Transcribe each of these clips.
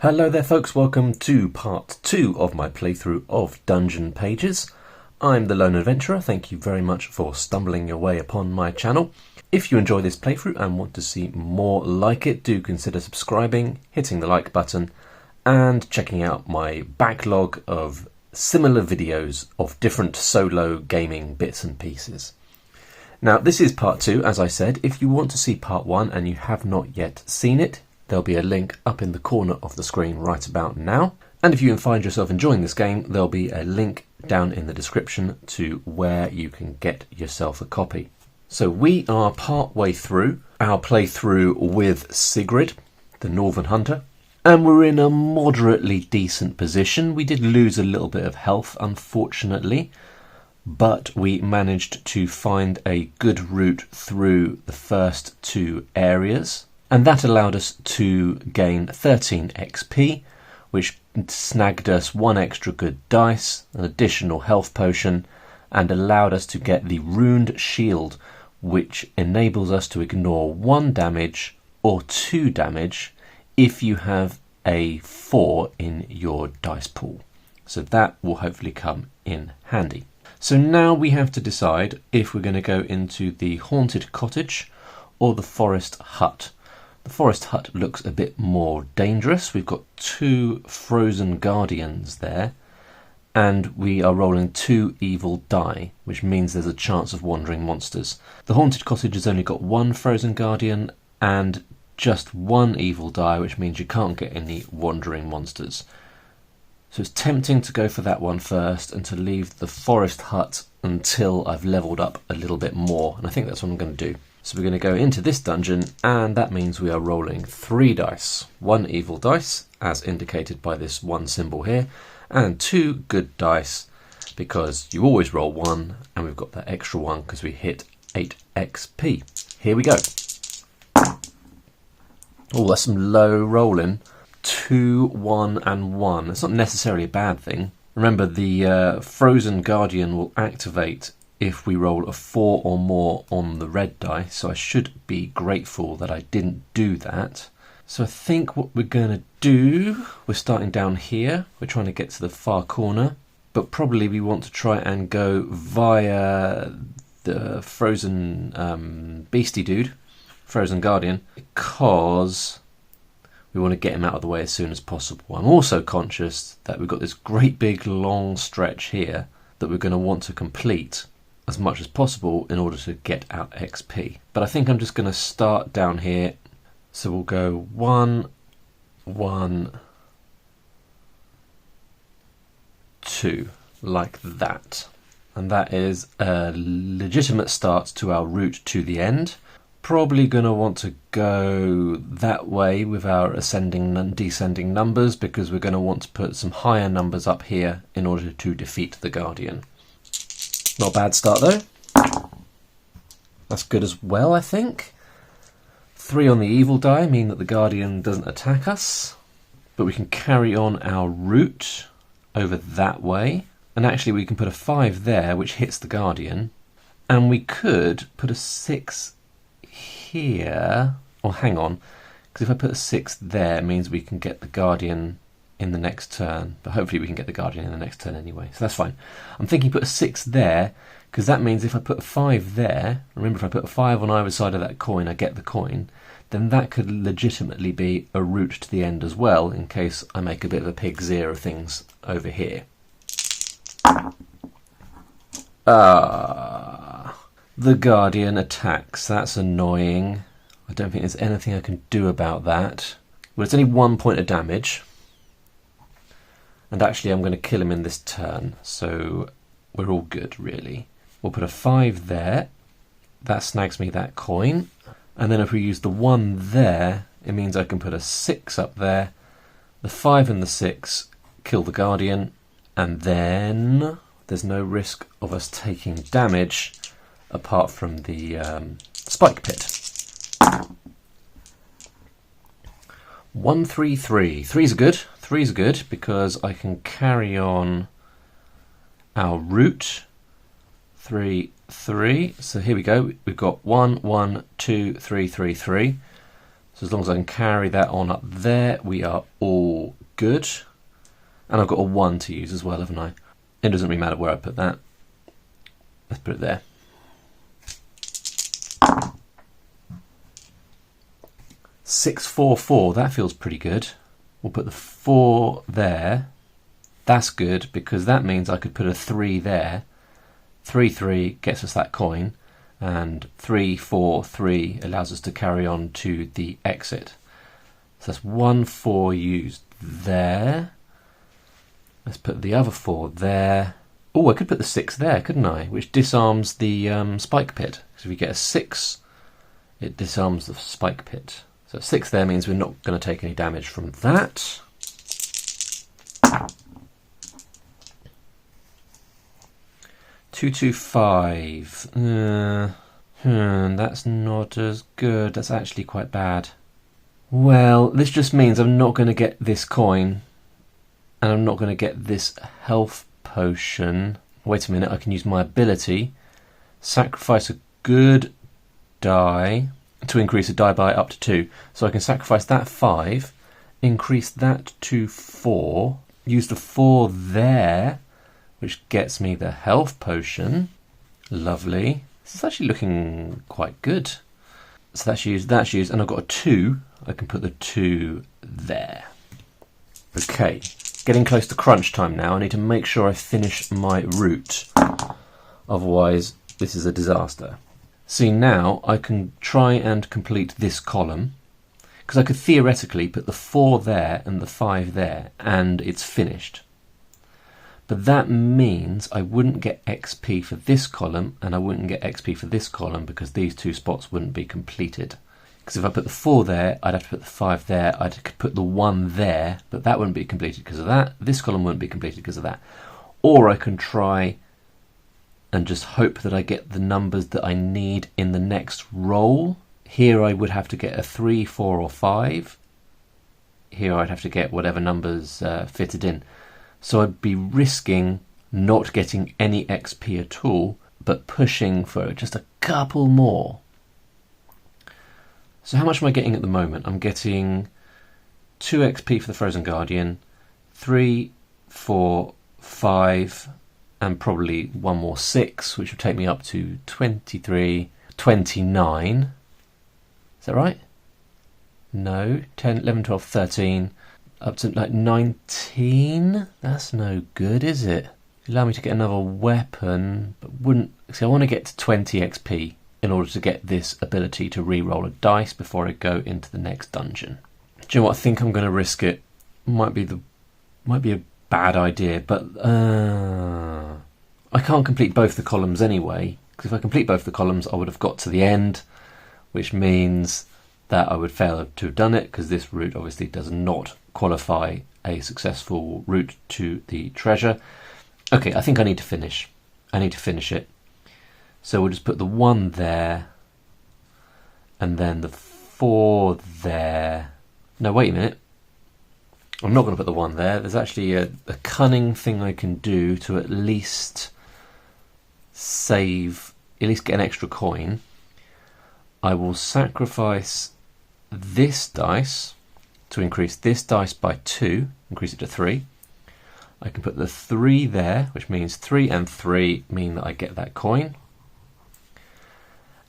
Hello there folks, welcome to part 2 of my playthrough of Dungeon Pages. I'm the Lone Adventurer, thank you very much for stumbling your way upon my channel. If you enjoy this playthrough and want to see more like it, do consider subscribing, hitting the like button, and checking out my backlog of similar videos of different solo gaming bits and pieces. Now this is part 2, as I said. If you want to see part 1 and you have not yet seen it, there'll be a link up in the corner of the screen right about now. And if you find yourself enjoying this game, there'll be a link down in the description to where you can get yourself a copy. So we are part way through our playthrough with Sigrid, the Northern Hunter, and we're in a moderately decent position. We did lose a little bit of health, unfortunately, but we managed to find a good route through the first 2 areas. And that allowed us to gain 13 XP, which snagged us 1 extra good dice, an additional health potion, and allowed us to get the Runed Shield, which enables us to ignore 1 damage or 2 damage if you have a 4 in your dice pool. So that will hopefully come in handy. So now we have to decide if we're going to go into the Haunted Cottage or the Forest Hut. The Forest Hut looks a bit more dangerous. We've got 2 frozen guardians there, and we are rolling 2 evil die, which means there's a chance of wandering monsters. The Haunted Cottage has only got 1 frozen guardian and just 1 evil die, which means you can't get any wandering monsters. So it's tempting to go for that one first and to leave the Forest Hut until I've leveled up a little bit more, and I think that's what I'm going to do. So we're going to go into this dungeon, and that means we are rolling 3 dice. 1 evil dice, as indicated by this 1 symbol here, and 2 good dice, because you always roll 1, and we've got that extra 1 because we hit 8 XP. Here we go. Oh, that's some low rolling. 2, 1, and 1. It's not necessarily a bad thing. Remember, the Frozen Guardian will activate if we roll a 4 or more on the red die, so I should be grateful that I didn't do that. So I think what we're going to do, we're starting down here, we're trying to get to the far corner, but probably we want to try and go via the frozen beastie dude, Frozen Guardian, because we want to get him out of the way as soon as possible. I'm also conscious that we've got this great big long stretch here that we're going to want to complete as much as possible in order to get out XP. But I think I'm just going to start down here. So we'll go 1, 1, 2, like that. And that is a legitimate start to our route to the end. Probably going to want to go that way with our ascending and descending numbers, because we're going to want to put some higher numbers up here in order to defeat the Guardian. Not a bad start though. That's good as well, I think. 3 on the evil die mean that the Guardian doesn't attack us, but we can carry on our route over that way. And actually we can put a 5 there, which hits the Guardian. And we could put a 6 here. Oh, hang on. Because if I put a 6 there, it means we can get the Guardian in the next turn, but hopefully we can get the Guardian in the next turn anyway, so that's fine. I'm thinking put a 6 there, because that means if I put a 5 there, remember if I put a 5 on either side of that coin, I get the coin, then that could legitimately be a route to the end as well, in case I make a bit of a pig's ear of things over here. The Guardian attacks, that's annoying. I don't think there's anything I can do about that. Well, it's only 1 point of damage. And actually I'm going to kill him in this turn, so we're all good really. We'll put a 5 there, that snags me that coin, and then if we use the 1 there, it means I can put a 6 up there, the 5 and the 6 kill the Guardian, and then there's no risk of us taking damage apart from the spike pit. 1, 3, 3. 3's good. 3's good because I can carry on our route. 3, 3. So here we go. We've got 1, 1, 2, 3, 3, 3. So as long as I can carry that on up there, we are all good. And I've got a 1 to use as well, haven't I? It doesn't really matter where I put that. Let's put it there. Six, 4, 4, that feels pretty good. We'll put the 4 there. That's good because that means I could put a 3 there. 3, 3 gets us that coin, and 3, 4, 3 allows us to carry on to the exit. So that's 1, 4 used there. Let's put the other 4 there. Oh, I could put the 6 there, couldn't I? Which disarms the spike pit. So if we get a 6, it disarms the spike pit. So 6 there means we're not going to take any damage from that. Two, 2, 5. That's not as good. That's actually quite bad. Well, this just means I'm not going to get this coin, and I'm not going to get this health potion. Wait a minute, I can use my ability. Sacrifice a good die to increase a die by up to 2. So I can sacrifice that 5, increase that to 4, use the 4 there, which gets me the health potion. Lovely. This is actually looking quite good. So that's used, and I've got a 2. I can put the 2 there. Okay, getting close to crunch time now. I need to make sure I finish my route. Otherwise, this is a disaster. See, now I can try and complete this column, because I could theoretically put the 4 there and the 5 there, and it's finished. But that means I wouldn't get XP for this column, and I wouldn't get XP for this column, because these 2 spots wouldn't be completed. Because if I put the 4 there, I'd have to put the 5 there, I'd put the 1 there, but that wouldn't be completed because of that. This column wouldn't be completed because of that. Or I can try and just hope that I get the numbers that I need in the next roll. Here I would have to get a 3, 4 or 5. Here I'd have to get whatever numbers fitted in. So I'd be risking not getting any XP at all, but pushing for just a couple more. So how much am I getting at the moment? I'm getting 2 XP for the Frozen Guardian, 3, 4, 5, and probably one more 6, which would take me up to 23, 29. Is that right? No, 10, 11, 12, 13, up to like 19. That's no good, is it? Allow me to get another weapon, but wouldn't... See, I want to get to 20 XP in order to get this ability to re-roll a dice before I go into the next dungeon. Do you know what? I think I'm going to risk it. Might be a bad idea, but I can't complete both the columns anyway, because if I complete both the columns I would have got to the end, which means that I would fail to have done it, because this route obviously does not qualify a successful route to the treasure. Okay, I think I need to finish. I need to finish it. So we'll just put the 1 there, and then the 4 there. No, wait a minute. I'm not going to put the 1 there. There's actually a cunning thing I can do to at least save, at least get an extra coin. I will sacrifice this dice to increase this dice by 2, increase it to 3. I can put the 3 there, which means 3 and 3 mean that I get that coin.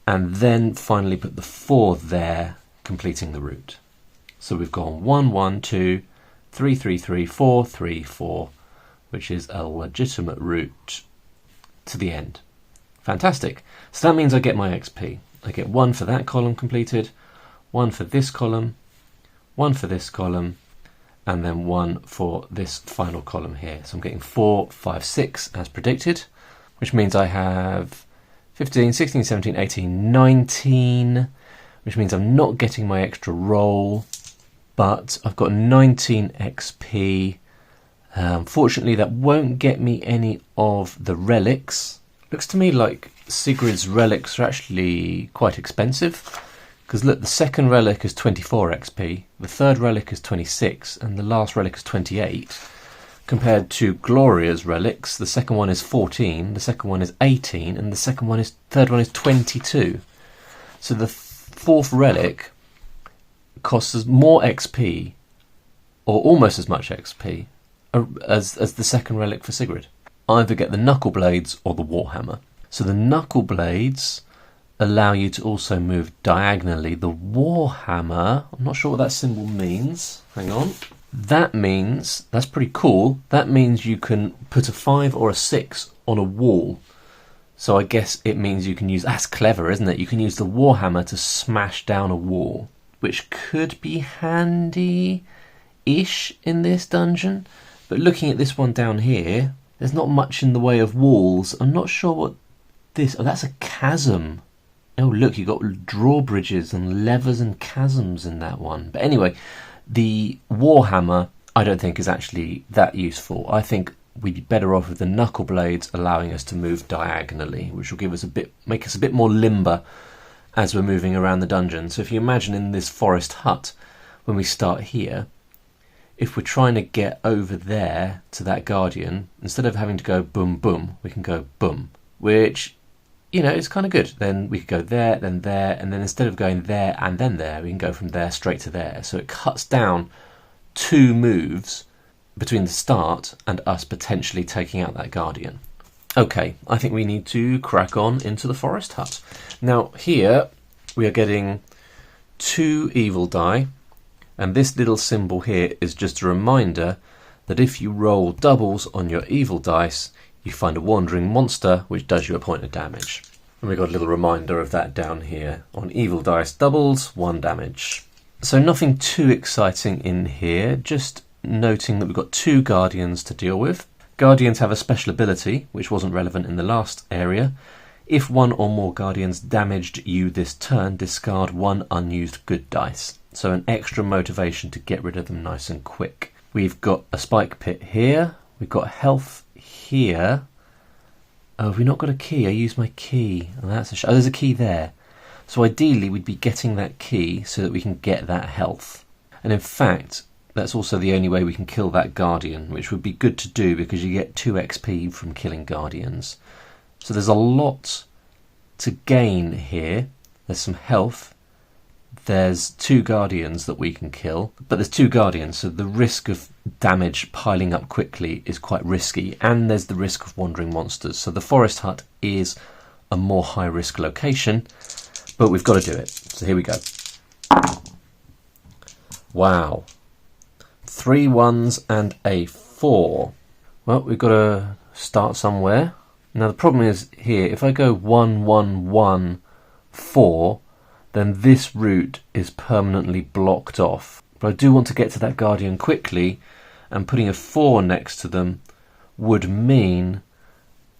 And then finally put the 4 there, completing the route. So we've gone 1, 1, 2, 3, 3, 3, 4, 3, 4, which is a legitimate route to the end. Fantastic. So that means I get my XP. I get 1 for that column completed, 1 for this column, 1 for this column, and then 1 for this final column here. So I'm getting 4, 5, 6 as predicted, which means I have 15, 16, 17, 18, 19, which means I'm not getting my extra roll, but I've got 19 XP. Unfortunately, that won't get me any of the relics. Looks to me like Sigrid's relics are actually quite expensive, because look, the second relic is 24 XP, the third relic is 26, and the last relic is 28. Compared to Gloria's relics, the second one is 14, the second one is 18, and the third one is 22. So the fourth relic costs us more XP, or almost as much XP, as the second relic for Sigrid. Either get the knuckle blades or the warhammer. So the knuckle blades allow you to also move diagonally. The warhammer, I'm not sure what that symbol means. Hang on. That means, that's pretty cool, that means you can put a 5 or a 6 on a wall. So I guess it means you can use, that's clever, isn't it? You can use the warhammer to smash down a wall, which could be handy-ish in this dungeon. But looking at this one down here, there's not much in the way of walls. I'm not sure what this, oh, that's a chasm. Oh look, you've got drawbridges and levers and chasms in that one. But anyway, the warhammer I don't think is actually that useful. I think we'd be better off with the knuckle blades allowing us to move diagonally, which will give us make us a bit more limber as we're moving around the dungeon. So if you imagine in this forest hut, when we start here, if we're trying to get over there to that guardian, instead of having to go boom boom, we can go boom, which, you know, it's kind of good. Then we could go there, and then instead of going there and then there, we can go from there straight to there. So it cuts down 2 moves between the start and us potentially taking out that guardian. Okay, I think we need to crack on into the forest hut. Now here we are getting 2 evil die, and this little symbol here is just a reminder that if you roll doubles on your evil dice, you find a wandering monster which does you a point of damage. And we've got a little reminder of that down here. On evil dice doubles, 1 damage. So nothing too exciting in here, just noting that we've got 2 guardians to deal with. Guardians have a special ability, which wasn't relevant in the last area. If 1 or more guardians damaged you this turn, discard 1 unused good dice. So an extra motivation to get rid of them nice and quick. We've got a spike pit here. We've got health here. Oh, have we not got a key? I used my key. Oh, that's there's a key there. So ideally we'd be getting that key so that we can get that health. And in fact, that's also the only way we can kill that guardian, which would be good to do because you get 2 XP from killing guardians. So there's a lot to gain here. There's some health. There's 2 guardians that we can kill, but there's 2 guardians, so the risk of damage piling up quickly is quite risky, and there's the risk of wandering monsters. So the forest hut is a more high risk location, but we've got to do it. So here we go. Wow. 3 1s and a 4. Well, we've got to start somewhere. Now the problem is here, if I go 1 1 1 4, then this route is permanently blocked off. But I do want to get to that guardian quickly, and putting a 4 next to them would mean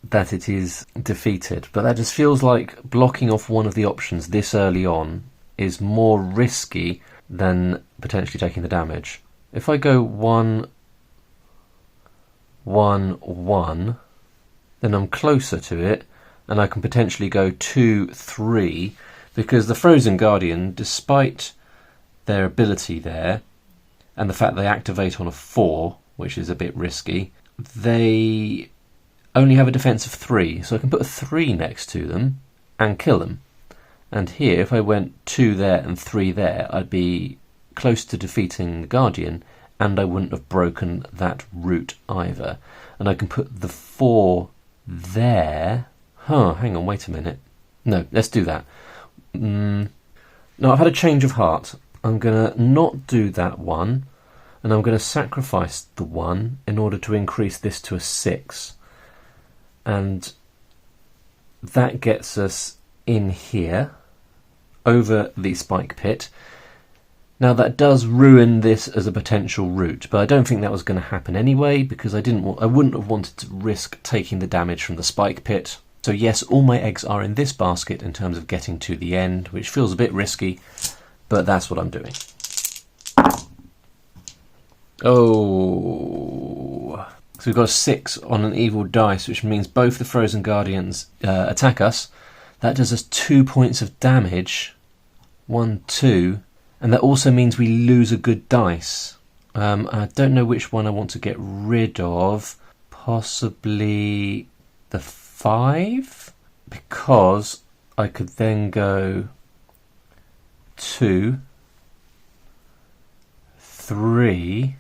that it is defeated. But that just feels like blocking off one of the options this early on is more risky than potentially taking the damage. If I go 1 1 1, then I'm closer to it, and I can potentially go 2 3, because the Frozen Guardian, despite their ability there, and the fact they activate on a 4, which is a bit risky, they only have a defense of 3, so I can put a 3 next to them and kill them. And here, if I went 2 there and 3 there, I'd be close to defeating the Guardian, and I wouldn't have broken that route either. And I can put the 4 there. Hang on, wait a minute. No, let's do that. No, I've had a change of heart. I'm going to not do that one, and I'm going to sacrifice the 1 in order to increase this to a 6. And that gets us in here, over the spike pit. Now that does ruin this as a potential route, but I don't think that was going to happen anyway, because I wouldn't have wanted to risk taking the damage from the spike pit. So yes, all my eggs are in this basket in terms of getting to the end, which feels a bit risky, but that's what I'm doing. Oh, so we've got a 6 on an evil dice, which means both the Frozen Guardians attack us. That does us 2 points of damage, 1, 2, and that also means we lose a good dice. I don't know which one I want to get rid of. Possibly the 5, because I could then go 2, 3,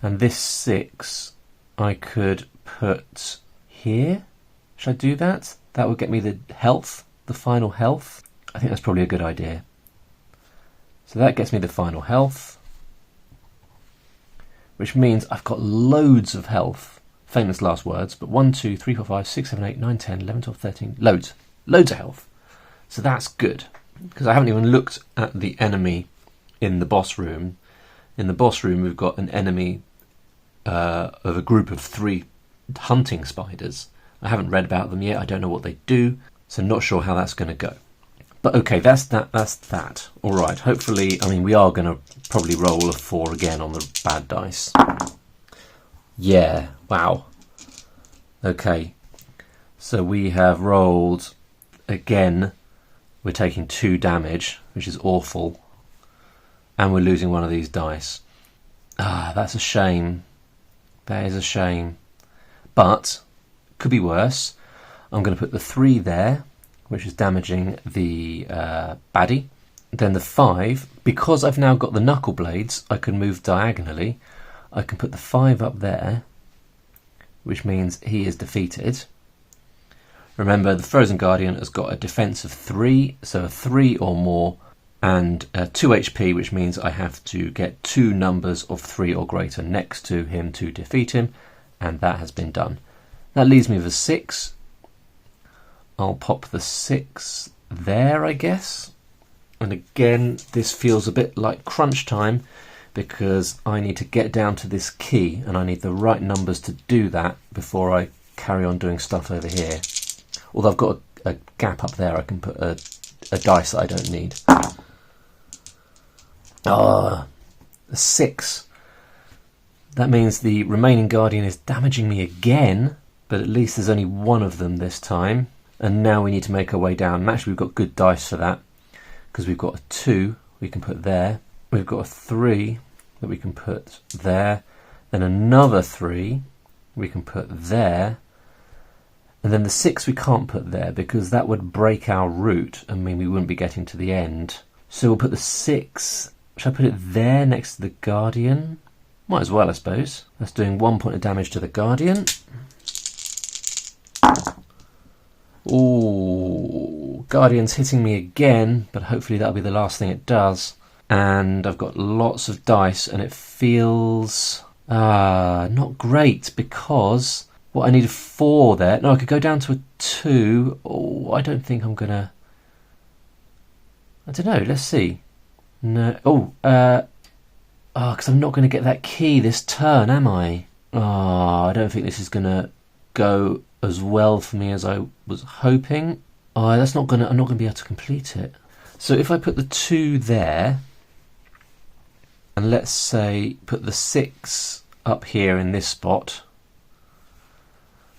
and this 6 I could put here. Should I do that? That would get me the health, the final health. I think that's probably a good idea. So that gets me the final health, which means I've got loads of health. Famous last words, but 1, 2, 3, 4, 5, 6, 7, 8, 9, 10, 11, 12, 13, loads of health. So that's good, because I haven't even looked at the enemy in the boss room. In the boss room, we've got an enemy of a group of 3 hunting spiders. I haven't read about them yet. I don't know what they do, so not sure how that's going to go. But okay, that's that. All right, hopefully, I mean, we are going to probably roll a 4 again on the bad dice. Yeah, wow. Okay, so we have rolled again. We're taking 2 damage, which is awful. And we're losing one of these dice. Ah, that's a shame. That is a shame. But, could be worse. I'm going to put the 3 there, which is damaging the baddie. Then the 5, because I've now got the knuckle blades, I can move diagonally. I can put the 5 up there, which means he is defeated. Remember, the Frozen Guardian has got a defense of 3, so a 3 or more, and 2 HP, which means I have to get 2 numbers of 3 or greater next to him to defeat him, and that has been done. That leaves me with a 6. I'll pop the 6 there, I guess. And again, this feels a bit like crunch time, because I need to get down to this key, and I need the right numbers to do that before I carry on doing stuff over here. Although I've got a gap up there, I can put a dice that I don't need. Ah, a 6. That means the remaining Guardian is damaging me again, but at least there's only one of them this time. And now we need to make our way down. And actually, we've got good dice for that, because we've got a 2 we can put there. We've got a 3 that we can put there. Then another 3 we can put there. And then the 6 we can't put there, because that would break our route and mean we wouldn't be getting to the end. So we'll put the 6. Should I put it there next to the Guardian? Might as well, I suppose. That's doing 1 point of damage to the Guardian. Ooh, Guardian's hitting me again, but hopefully that'll be the last thing it does. And I've got lots of dice, and it feels not great, because I need a 4 there. No, I could go down to a 2. Oh, I don't think I'm gonna. I don't know. Let's see. No. Because I'm not going to get that key this turn, am I? I don't think this is going to go as well for me as I was hoping. I'm not going to be able to complete it. So if I put the 2 there, and let's say put the 6 up here in this spot,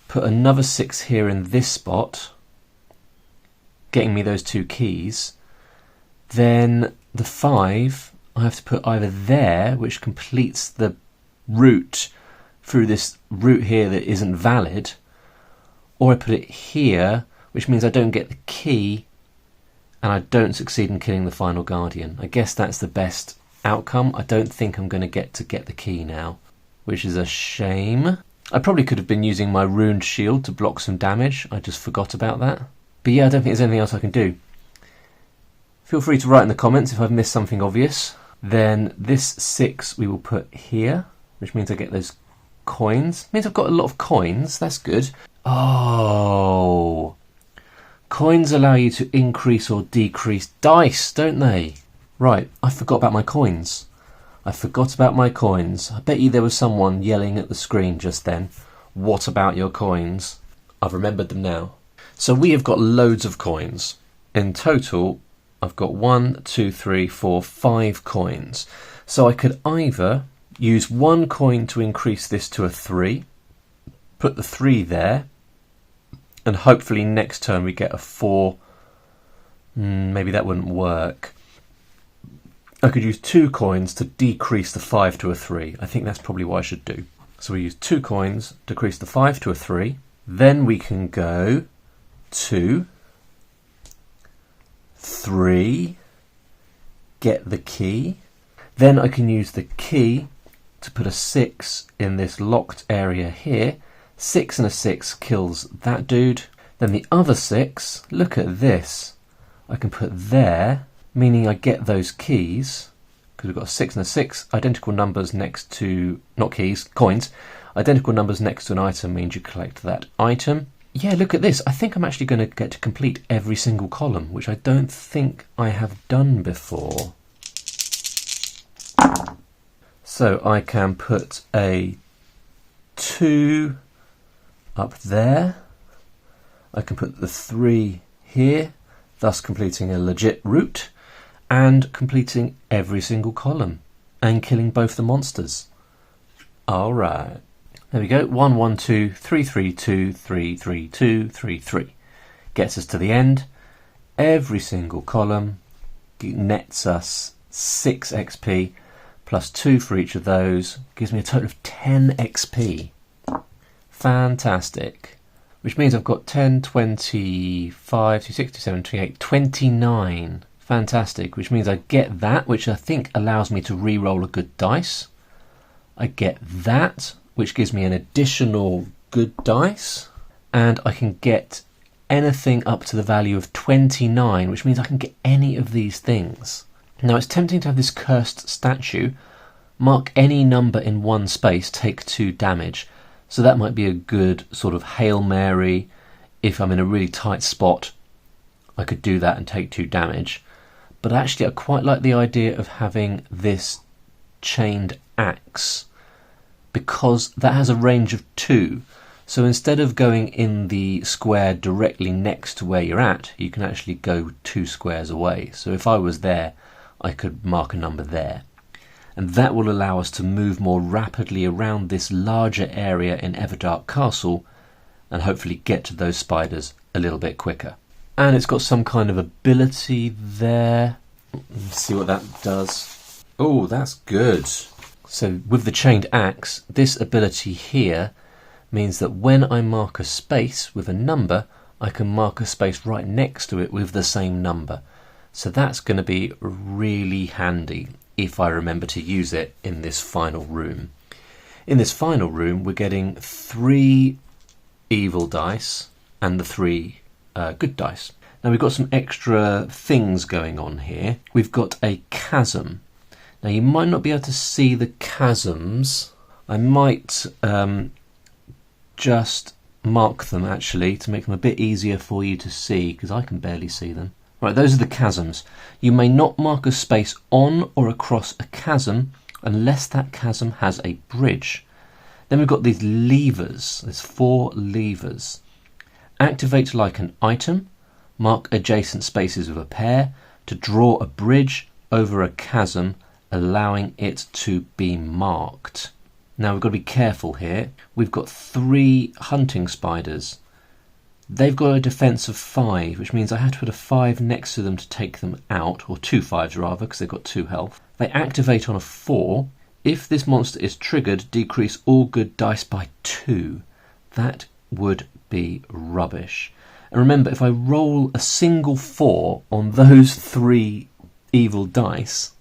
put another 6 here in this spot, getting me those 2 keys, then the 5 I have to put either there, which completes the route through this route here that isn't valid, or I put it here, which means I don't get the key and I don't succeed in killing the final Guardian. I guess that's the best outcome. I don't think I'm going to get the key now, which is a shame. I probably could have been using my runed shield to block some damage. I just forgot about that. But yeah, I don't think there's anything else I can do. Feel free to write in the comments if I've missed something obvious. Then this 6 we will put here, which means I get those coins. Means I've got a lot of coins. That's good. Oh, coins allow you to increase or decrease dice, don't they? Right, I forgot about my coins. I bet you there was someone yelling at the screen just then. What about your coins? I've remembered them now. So we have got loads of coins. In total, I've got 1, 2, 3, 4, 5 coins. So I could either use 1 coin to increase this to a 3, put the 3 there, and hopefully next turn we get a 4. Maybe that wouldn't work. I could use 2 coins to decrease the 5 to a 3. I think that's probably what I should do. So we use 2 coins, decrease the 5 to a 3. Then we can go 2, 3, get the key. Then I can use the key to put a 6 in this locked area here. 6 and a 6 kills that dude. Then the other 6, look at this, I can put there, meaning I get those keys, because we've got a 6 and a 6, identical numbers next to, not keys, coins, identical numbers next to an item means you collect that item. Yeah, look at this, I think I'm actually going to get to complete every single column, which I don't think I have done before. So I can put a 2 up there. I can put the 3 here, thus completing a legit route and completing every single column and killing both the monsters. Alright, there we go. 1, 1, 2, 3, 3, 2, 3, 3, 2, 3, 3. Gets us to the end. Every single column nets us 6 XP plus 2 for each of those. Gives me a total of 10 XP. Fantastic. Which means I've got 10, 25, 26, 27, 28, 29. Fantastic. Which means I get that, which I think allows me to re-roll a good dice. I get that, which gives me an additional good dice. And I can get anything up to the value of 29, which means I can get any of these things. Now it's tempting to have this cursed statue. Mark any number in one space, take 2 damage. So that might be a good sort of Hail Mary. If I'm in a really tight spot, I could do that and take 2 damage. But actually I quite like the idea of having this chained axe, because that has a range of 2. So instead of going in the square directly next to where you're at, you can actually go 2 squares away. So if I was there, I could mark a number there. And that will allow us to move more rapidly around this larger area in Everdark Castle and hopefully get to those spiders a little bit quicker. And it's got some kind of ability there. Let's see what that does. Oh, that's good. So with the chained axe, this ability here means that when I mark a space with a number, I can mark a space right next to it with the same number. So that's going to be really handy if I remember to use it in this final room. In this final room, we're getting 3 evil dice and the 3 good dice. Now we've got some extra things going on here. We've got a chasm. Now you might not be able to see the chasms. I might just mark them actually to make them a bit easier for you to see, because I can barely see them. Right, those are the chasms. You may not mark a space on or across a chasm unless that chasm has a bridge. Then we've got these levers. There's 4 levers. Activate like an item. Mark adjacent spaces with a pair to draw a bridge over a chasm, allowing it to be marked. Now we've got to be careful here. We've got 3 hunting spiders. They've got a defense of 5, which means I have to put a 5 next to them to take them out, or 2 5s rather, because they've got 2 health. They activate on a 4. If this monster is triggered, decrease all good dice by 2. That would be rubbish. And remember, if I roll a single 4 on those 3 evil dice,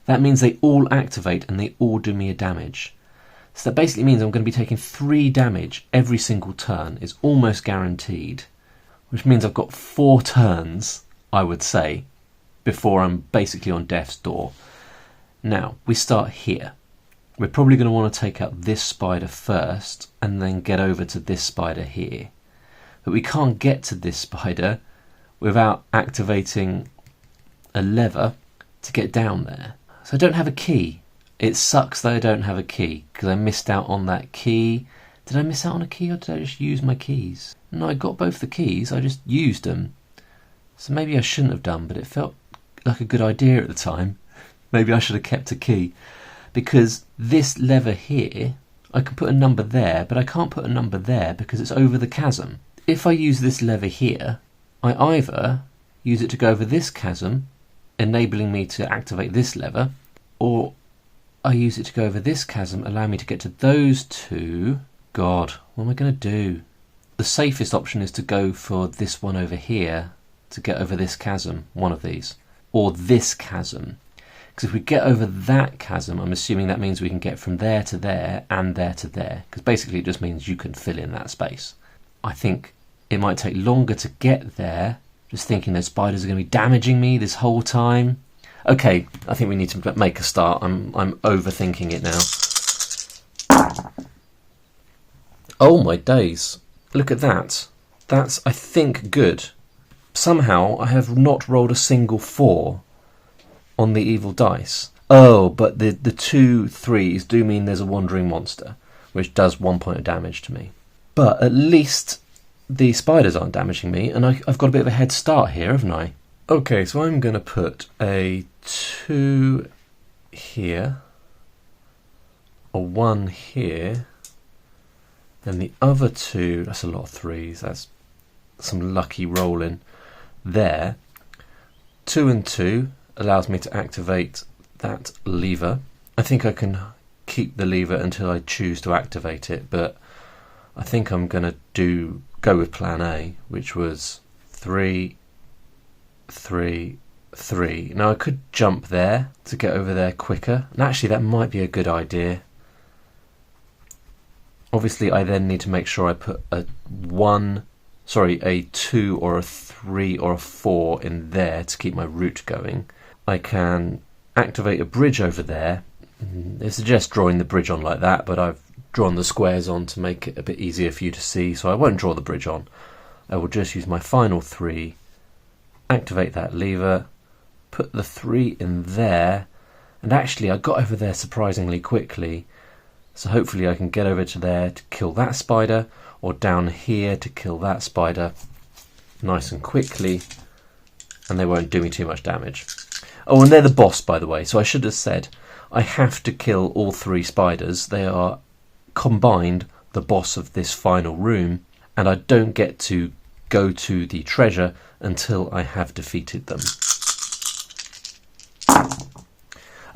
that means they all activate and they all do me a damage. So that basically means I'm going to be taking 3 damage every single turn. It's almost guaranteed, which means I've got 4 turns, I would say, before I'm basically on death's door. Now, we start here. We're probably going to want to take out this spider first and then get over to this spider here. But we can't get to this spider without activating a lever to get down there. So I don't have a key. It sucks that I don't have a key, because I missed out on that key. Did I miss out on a key, or did I just use my keys? No, I got both the keys, I just used them. So maybe I shouldn't have done, but it felt like a good idea at the time. Maybe I should have kept a key. Because this lever here, I can put a number there, but I can't put a number there because it's over the chasm. If I use this lever here, I either use it to go over this chasm, enabling me to activate this lever, or I use it to go over this chasm, allowing me to get to those 2. God, what am I going to do? The safest option is to go for this one over here to get over this chasm, one of these, or this chasm. Because if we get over that chasm, I'm assuming that means we can get from there to there and there to there. Because basically it just means you can fill in that space. I think it might take longer to get there. Just thinking those spiders are going to be damaging me this whole time. Okay, I think we need to make a start. I'm overthinking it now. Oh my days. Look at that. That's, I think, good. Somehow I have not rolled a single 4 on the evil dice. Oh, but the 2 3s do mean there's a wandering monster, which does 1 point of damage to me. But at least the spiders aren't damaging me, and I've got a bit of a head start here, haven't I? Okay, so I'm going to put a 2 here, a 1 here, and the other 2, that's a lot of 3s, that's some lucky rolling there. 2 and 2 allows me to activate that lever. I think I can keep the lever until I choose to activate it, but I think I'm going to go with plan A, which was 3, 3, 3. Now I could jump there to get over there quicker, and actually that might be a good idea. Obviously I then need to make sure I put a 2 or a 3 or a 4 in there to keep my route going. I can activate a bridge over there. They suggest drawing the bridge on like that, but I've drawn the squares on to make it a bit easier for you to see, so I won't draw the bridge on. I will just use my final 3, activate that lever, put the 3 in there, and actually I got over there surprisingly quickly, so hopefully I can get over to there to kill that spider, or down here to kill that spider nice and quickly, and they won't do me too much damage. Oh, and they're the boss, by the way, so I should have said I have to kill all 3 spiders. They are combined the boss of this final room, and I don't get to go to the treasure until I have defeated them.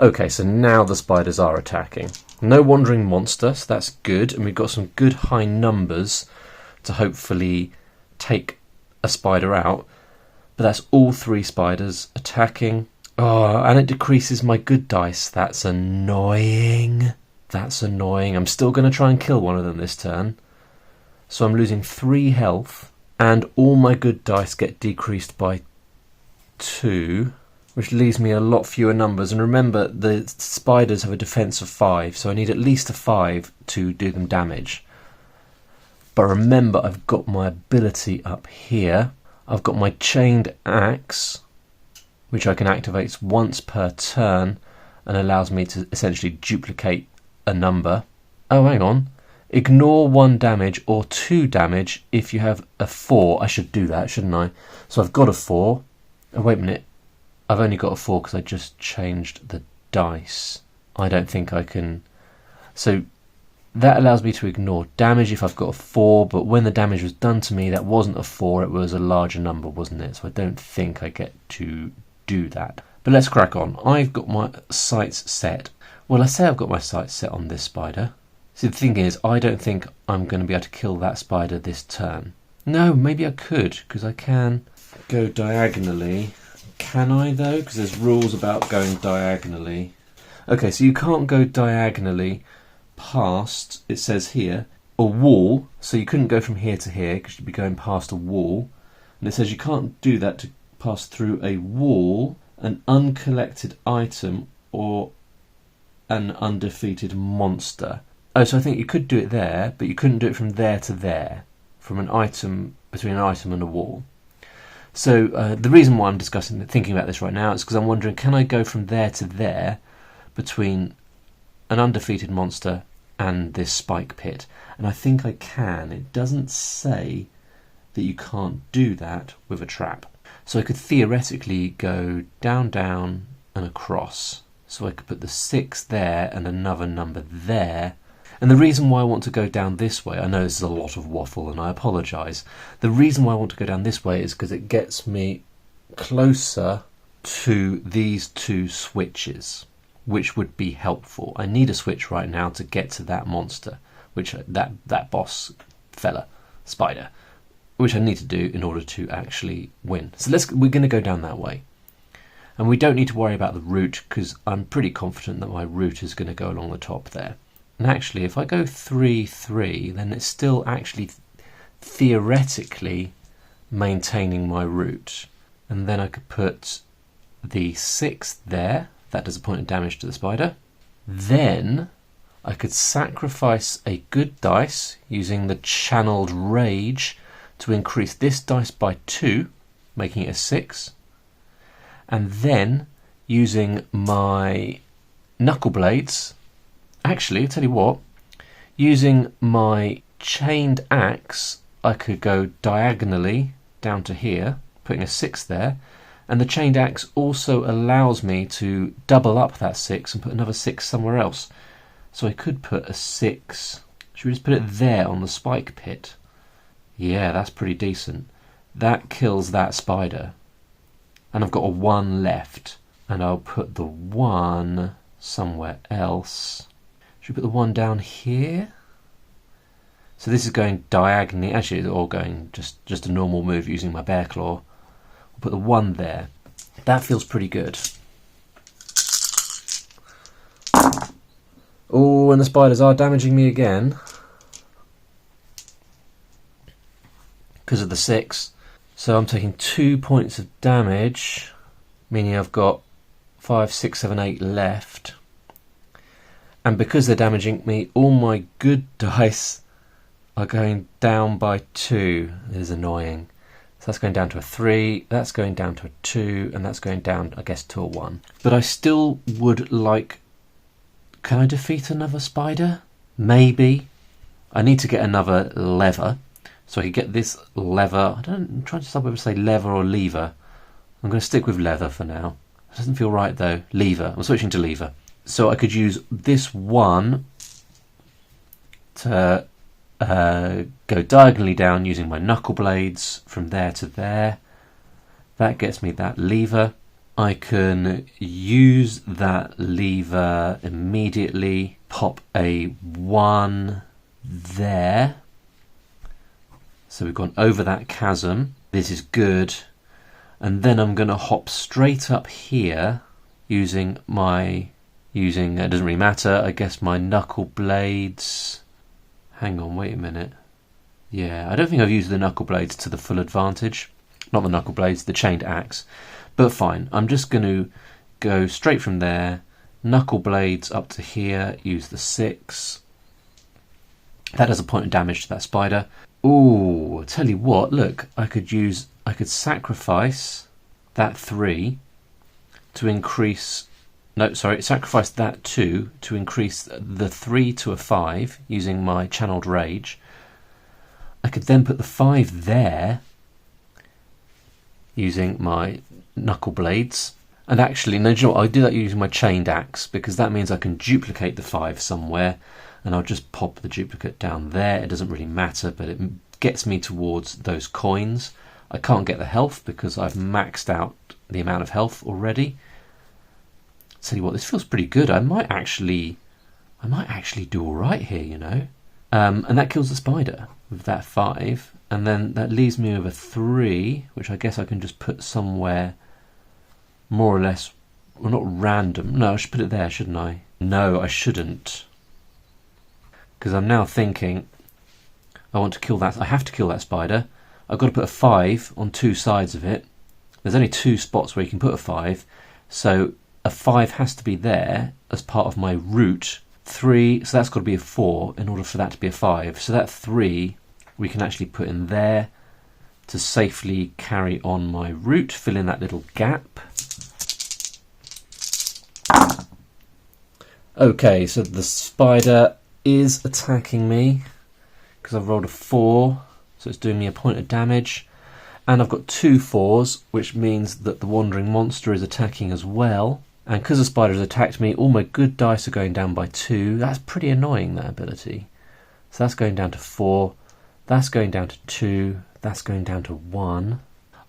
Okay, so now the spiders are attacking. No wandering monster, so that's good, and we've got some good high numbers to hopefully take a spider out. But that's all 3 spiders attacking. Oh, and it decreases my good dice. That's annoying. That's annoying. I'm still going to try and kill one of them this turn. So I'm losing 3 health, and all my good dice get decreased by 2, which leaves me a lot fewer numbers. And remember, the spiders have a defense of 5, so I need at least a 5 to do them damage. But remember, I've got my ability up here. I've got my chained axe, which I can activate once per turn and allows me to essentially duplicate a number. Oh, hang on. Ignore 1 damage or 2 damage if you have a 4. I should do that, shouldn't I? So I've got a 4. Oh, wait a minute. I've only got a 4 because I just changed the dice. I don't think I can... So that allows me to ignore damage if I've got a 4, but when the damage was done to me, that wasn't a 4, it was a larger number, wasn't it? So I don't think I get to do that. But let's crack on. I've got my sights set. Well, I say I've got my sights set on this spider. See, the thing is, I don't think I'm going to be able to kill that spider this turn. No, maybe I could, because I can go diagonally. Can I, though? Because there's rules about going diagonally. Okay, so you can't go diagonally past, it says here, a wall. So you couldn't go from here to here, because you'd be going past a wall. And it says you can't do that to pass through a wall, an uncollected item, or an undefeated monster. Oh, so I think you could do it there, but you couldn't do it from there to there, from an item, between an item and a wall. So the reason why I'm thinking about this right now is because I'm wondering, can I go from there to there between an undefeated monster and this spike pit? And I think I can. It doesn't say that you can't do that with a trap. So I could theoretically go down, down and across. So I could put the 6 there and another number there. And the reason why I want to go down this way, I know this is a lot of waffle and I apologise. The reason why I want to go down this way is because it gets me closer to these 2 switches, which would be helpful. I need a switch right now to get to that monster, which that boss fella, spider, which I need to do in order to actually win. So we're going to go down that way. And we don't need to worry about the root because I'm pretty confident that my root is going to go along the top there. And actually, if I go 3, 3, then it's still actually theoretically maintaining my root. And then I could put the 6 there. That does a point of damage to the spider. Then I could sacrifice a good dice using the channeled rage to increase this dice by 2, making it a 6. And then using my knuckle blades, actually, I'll tell you what, using my chained axe, I could go diagonally down to here, putting a 6 there, and the chained axe also allows me to double up that 6 and put another 6 somewhere else. So I could put a 6, should we just put it there on the spike pit? Yeah, that's pretty decent. That kills that spider. And I've got a 1 left, and I'll put the 1 somewhere else. Should we put the 1 down here? So this is going diagonally, actually it's all going just a normal move using my bear claw. I'll put the 1 there. That feels pretty good. Oh, and the spiders are damaging me again. Because of the 6. So I'm taking 2 points of damage, meaning I've got 5, 6, 7, 8 left. And because they're damaging me, all my good dice are going down by 2. This is annoying. So that's going down to a 3, that's going down to a 2, and that's going down, I guess, to a 1. But I still would like... Can I defeat another spider? Maybe. I need to get another lever. So I could get this lever. I'm trying to decide whether to say lever or lever. I'm going to stick with leather for now. It doesn't feel right though. Lever. I'm switching to lever. So I could use this 1 to go diagonally down using my knuckle blades from there to there. That gets me that lever. I can use that lever immediately. Pop a 1 there. So we've gone over that chasm. This is good. And then I'm going to hop straight up here using it doesn't really matter, I guess my knuckle blades. Hang on, wait a minute. Yeah, I don't think I've used the knuckle blades to the full advantage. Not the knuckle blades, the chained axe. But fine, I'm just going to go straight from there. Knuckle blades up to here, use the 6. That does a point of damage to that spider. Ooh, tell you what, look, I could sacrifice that 3 to increase, sacrifice that 2 to increase the 3 to a 5 using my channeled rage. I could then put the 5 there using my knuckle blades. And actually, no, do you know what, I'll do that using my chained axe because that means I can duplicate the 5 somewhere. And I'll just pop the duplicate down there. It doesn't really matter, but it gets me towards those coins. I can't get the health because I've maxed out the amount of health already. Tell you what, this feels pretty good. I might actually do all right here, you know. And that kills the spider with that 5, and then that leaves me with a 3, which I guess I can just put somewhere more or less, well, not random. No, I should put it there, shouldn't I? No, I shouldn't. Because I'm now thinking, I want to kill that. I have to kill that spider. I've got to put a 5 on 2 sides of it. There's only 2 spots where you can put a 5, so a 5 has to be there as part of my root. 3, so that's got to be a 4 in order for that to be a 5. So that 3 we can actually put in there to safely carry on my root, fill in that little gap. Okay, so the spider is attacking me because I've rolled a 4, so it's doing me a point of damage, and I've got 2 4s, which means that the wandering monster is attacking as well. And because the spider has attacked me, all my good dice are going down by 2. That's pretty annoying, that ability. So that's going down to 4, that's going down to 2, that's going down to 1.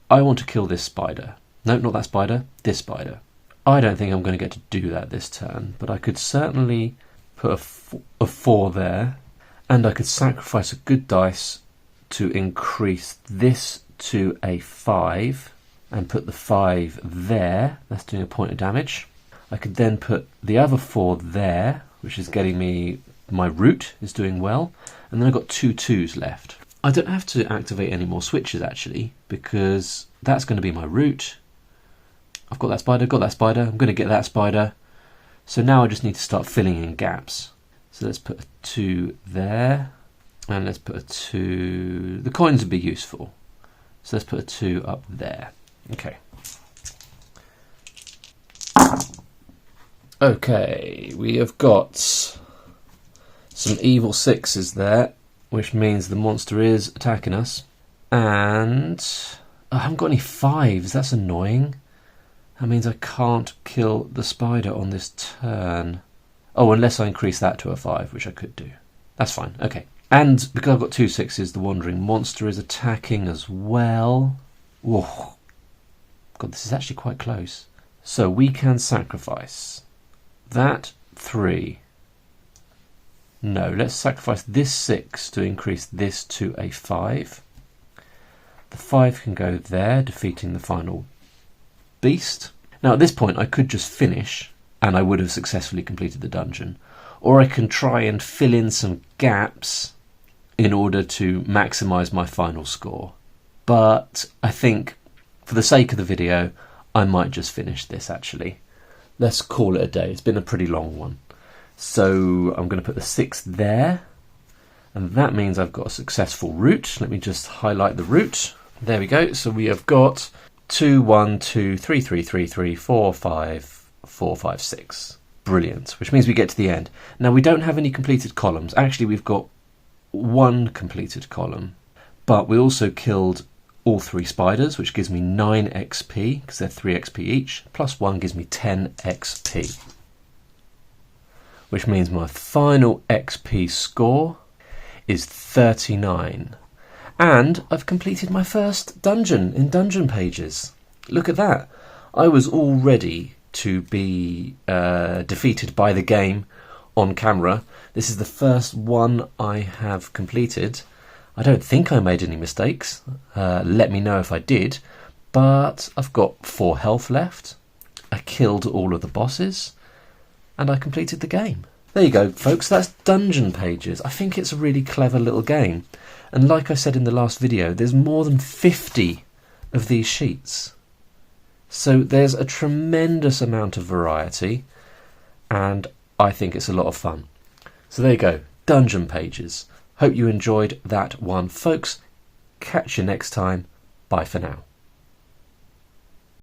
I want to kill this spider. No, not that spider, this spider. I don't think I'm going to get to do that this turn, but I could certainly put a 4 there, and I could sacrifice a good dice to increase this to a 5, and put the 5 there. That's doing a point of damage. I could then put the other 4 there, which is getting me, my root is doing well. And then I've got 2 2s left. I don't have to activate any more switches actually, because that's going to be my root. I've got that spider, I'm going to get that spider. So now I just need to start filling in gaps. So let's put a 2 there, and let's put a 2, the coins would be useful. So let's put a 2 up there. Okay. Okay, we have got some evil 6s there, which means the monster is attacking us. And I haven't got any 5s, that's annoying. That means I can't kill the spider on this turn. Oh, unless I increase that to a 5, which I could do. That's fine, okay. And because I've got 2 6s, the wandering monster is attacking as well. Whoa. God, this is actually quite close. So we can sacrifice that 3. No, let's sacrifice this 6 to increase this to a 5. The 5 can go there, defeating the final beast. Now at this point I could just finish and I would have successfully completed the dungeon. Or I can try and fill in some gaps in order to maximise my final score. But I think for the sake of the video I might just finish this actually. Let's call it a day. It's been a pretty long one. So I'm going to put the 6 there, and that means I've got a successful route. Let me just highlight the route. There we go. So we have got 2 1 2 3 3 3 3 4 5 4 5 6. Brilliant. Which means we get to the end. Now we don't have any completed columns. Actually, we've got 1 completed column, but we also killed all 3 spiders, which gives me 9 XP because they're 3 XP each. Plus 1 gives me 10 XP. Which means my final XP score is 39. And I've completed my first dungeon in Dungeon Pages. Look at that. I was all ready to be defeated by the game on camera. This is the first one I have completed. I don't think I made any mistakes. Let me know if I did. But I've got 4 health left. I killed all of the bosses. And I completed the game. There you go, folks, that's Dungeon Pages. I think it's a really clever little game. And like I said in the last video, there's more than 50 of these sheets. So there's a tremendous amount of variety, and I think it's a lot of fun. So there you go, Dungeon Pages. Hope you enjoyed that one, folks. Catch you next time. Bye for now.